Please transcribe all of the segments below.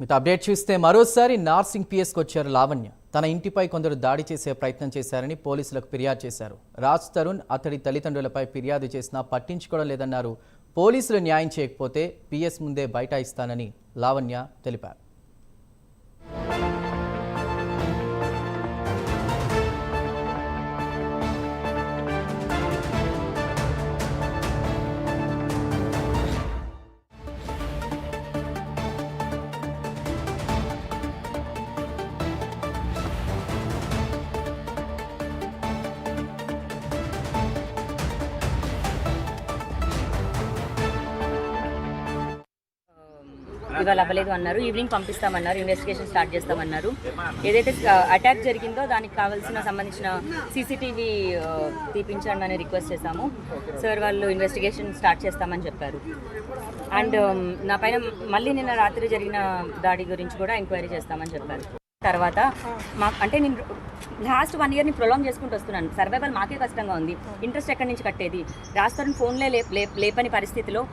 మీతో అప్డేట్ చూస్తే మరోసారి నార్సింగ్ పిఎస్కి వచ్చారు లావణ్య. తన ఇంటిపై కొందరు దాడి చేసే ప్రయత్నం చేశారని పోలీసులకు ఫిర్యాదు చేశారు. రాజ్ తరుణ్ అతడి తల్లిదండ్రులపై ఫిర్యాదు చేసినా పట్టించుకోవడం లేదన్నారు. పోలీసులు న్యాయం చేయకపోతే పిఎస్ ముందే బైఠాయిస్తానని లావణ్య తెలిపారు. ఇవాళ అవ్వలేదు అన్నారు. ఈవినింగ్ పంపిస్తామన్నారు, ఇన్వెస్టిగేషన్ స్టార్ట్ చేస్తామన్నారు. ఏదైతే అటాక్ జరిగిందో దానికి కావాల్సిన సంబంధించిన సీసీటీవీ తీపించండి అని రిక్వెస్ట్ చేశాము. సార్ వాళ్ళు ఇన్వెస్టిగేషన్ స్టార్ట్ చేస్తామని చెప్పారు. అండ్ నా పైన మళ్ళీ నిన్న రాత్రి జరిగిన దాడి గురించి కూడా ఎంక్వైరీ చేస్తామని చెప్పారు. తర్వాత అంటే నేను లాస్ట్ 1 year ప్రొలాంగ్ చేసుకుంటూ వస్తున్నాను. సర్వైవల్ మాకే కష్టంగా ఉంది. ఇంట్రెస్ట్ ఎక్కడి నుంచి కట్టేది? రాస్తారని ఫోన్లే లేపని పరిస్థితిలో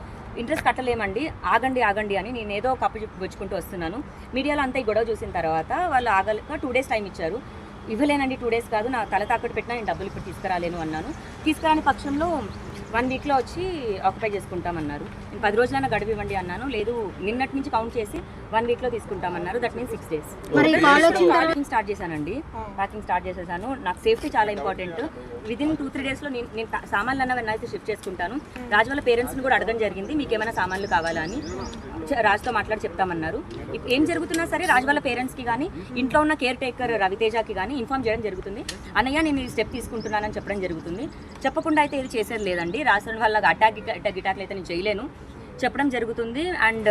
ఇంట్రెస్ట్ కట్టలేమండి, ఆగండి అని నేను ఏదో కప్పు పుచ్చుకుంటూ వస్తున్నాను. మీడియాలో అంతా ఈ గొడవ చూసిన తర్వాత వాళ్ళు ఆగలేక 2 days టైం ఇచ్చారు. ఇవ్వలేనండి, 2 days కాదు, నా తల తాకట్టు పెట్టినా నేను డబ్బులు ఇప్పుడు తీసుకురాలేను అన్నాను. తీసుకురాని పక్షంలో 1 weekలో వచ్చి ఆక్యుపై చేసుకుంటామన్నారు. నేను 10 రోజులైనా గడువు ఇవ్వండి అన్నాను. లేదు, నిన్నటి నుంచి కౌంట్ చేసి 1 weekలో తీసుకుంటామన్నారు. That means 6 days. Packing start చేశానండి. ప్యాకింగ్ స్టార్ట్ చేసేసాను. నాకు సేఫ్టీ చాలా ఇంపార్టెంట్. విదిన్ 2-3 daysలో నేను సామాన్లు అన్న వెన్నైతే షిఫ్ట్ చేసుకుంటాను. రాజు వాళ్ళ పేరెంట్స్ని కూడా అడగడం జరిగింది, మీకు ఏమైనా సామాన్లు కావాలా అని. రాజుతో మాట్లాడి చెప్తామన్నారు. ఏం జరుగుతున్నా సరే రాజు వాళ్ళ పేరెంట్స్కి కానీ ఇంట్లో ఉన్న కేర్ టేకర్ రవితేజకి కానీ ఇన్ఫార్మ్ చేయడం జరుగుతుంది. అన్నయ్య నేను ఈ స్టెప్ తీసుకుంటున్నానని చెప్పడం జరుగుతుంది. చెప్పకుండా అయితే ఇది చేసేది లేదండి. రాసిన వాళ్ళ అటాక్లు అయితే నేను చేయలేను, చెప్పడం జరుగుతుంది. అండ్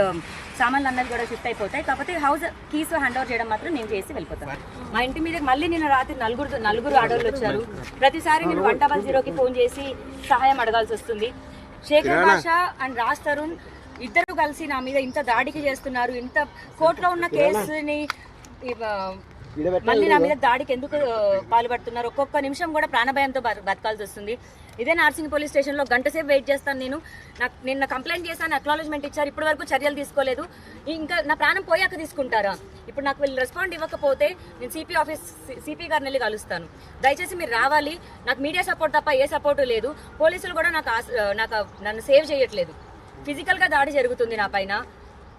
సామాన్లు అన్నది కూడా షిఫ్ట్ అయిపోతాయి. కాకపోతే హౌస్ కీస్ హ్యాండ్ ఓవర్ చేయడం మాత్రం నేను చేసి వెళ్ళిపోతాను. మా ఇంటి మీద మళ్ళీ నిన్న రాత్రి నలుగురు ఆడవాళ్ళు వచ్చారు. ప్రతిసారి నేను 100కి ఫోన్ చేసి సహాయం అడగాల్సి వస్తుంది. శేఖర్ భాషా అండ్ రాజ్ తరుణ్ ఇద్దరు కలిసి నా మీద ఇంత దాడికి చేస్తున్నారు. ఇంత కోర్టులో ఉన్న కేసుని మళ్ళీ నా మీద దాడికి ఎందుకు పాల్పడుతున్నారు? ఒక్కొక్క నిమిషం కూడా ప్రాణభయంతో బతకాల్సి వస్తుంది. ఇదే నార్సింగ్ పోలీస్ స్టేషన్లో గంట సేపు వెయిట్ చేస్తాను. నాకు నిన్న కంప్లైంట్ చేశాను, అక్నాలజ్మెంట్ ఇచ్చారు, ఇప్పటి వరకు చర్యలు తీసుకోలేదు. ఇంకా నా ప్రాణం పోయాక తీసుకుంటారా? ఇప్పుడు నాకు వీళ్ళు రెస్పాండ్ ఇవ్వకపోతే నేను సిపి గారిని వెళ్ళి కలుస్తాను. దయచేసి మీరు రావాలి. నాకు మీడియా సపోర్ట్ తప్ప ఏ సపోర్టు లేదు. పోలీసులు కూడా నన్ను సేవ్ చేయట్లేదు. ఫిజికల్గా దాడి జరుగుతుంది నా పైన.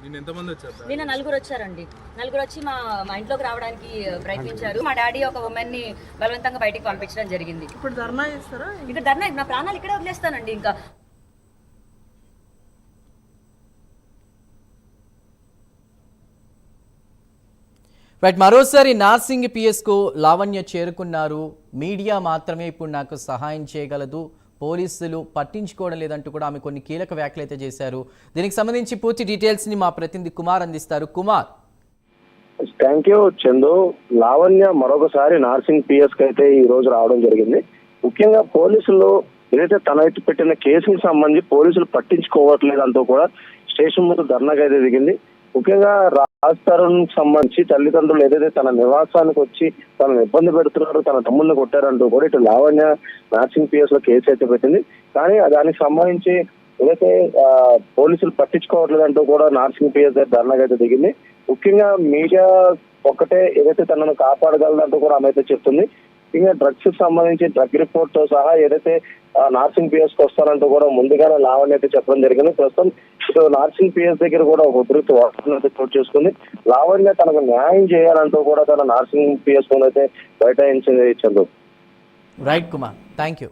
నిన్న 4 వచ్చారండి. 4 వచ్చి మా ఇంట్లోకి రావడానికి ప్రయత్నించారు. మా డాడీ ఒక ఉమెన్ ని బలవంతంగా బయటికి పంపించడం జరిగింది. ఇప్పుడు ధర్నా చేస్తారా? ఇక్కడ ధర్నా, నా ప్రాణాలు ఇక్కడే వదిలేస్తానండి. ఇంకా మరోసారి నార్సింగ్ పిఎస్కు లావణ్య చేరుకున్నారు. మీడియా మాత్రమే ఇప్పుడు నాకు సహాయం చేయగలదు, పోలీసులు పట్టించుకోవడం లేదంటూ కూడా ఆమె కొన్ని కీలక వ్యాఖ్యలు అయితే చేశారు. దీనికి సంబంధించి పూర్తి డీటెయిల్స్ ని మా ప్రతినిధి కుమార్ అందిస్తారు. కుమార్. Thank you Chandu. లావణ్య మరొకసారి నార్సింగ్ పిఎస్ కి అయితే ఈ రోజు రావడం జరిగింది. ముఖ్యంగా పోలీసులు ఏదైతే తన ఎత్తి పెట్టిన కేసుకు సంబంధించి పోలీసులు పట్టించుకోవట్లేదు అంటూ కూడా స్టేషన్ ముందు ధర్నాగా అయితే దిగింది. ముఖ్యంగా రాజ్ తరుణ్ సంబంధించి తల్లిదండ్రులు ఏదైతే తన నివాసానికి వచ్చి తనను ఇబ్బంది పెడుతున్నారు, తన తమ్ముడిని కొట్టారంటూ కూడా ఇటు లావణ్య నార్సింగ్ పిఎస్ లో కేసు అయితే పెట్టింది. కానీ దానికి సంబంధించి ఏదైతే పోలీసులు పట్టించుకోవట్లేదంటూ కూడా నార్సింగ్ పిఎస్ ధర్నాగా అయితే దిగింది. ముఖ్యంగా మీడియా ఒక్కటే ఏదైతే తనను కాపాడగలదంటూ కూడా ఆమె అయితే చెప్తుంది. ఇంకా డ్రగ్స్ కి సంబంధించి డ్రగ్ రిపోర్ట్ తో సహా ఏదైతే నార్సింగ్ పిఎస్ కి వస్తారంటూ కూడా ముందుగానే లావణ్య అయితే చెప్పడం జరిగింది. ప్రస్తుతం ఇటు నార్సింగ్ పిఎస్ దగ్గర కూడా ఒక ఉద్రిక్త వార్తను అయితే చోటు చేసుకుంది. లావణ్య తనకు న్యాయం చేయాలంటూ కూడా తన నార్సింగ్ పిఎస్ అయితే బైఠాయించింది. Chandu. Right Kumar, thank you.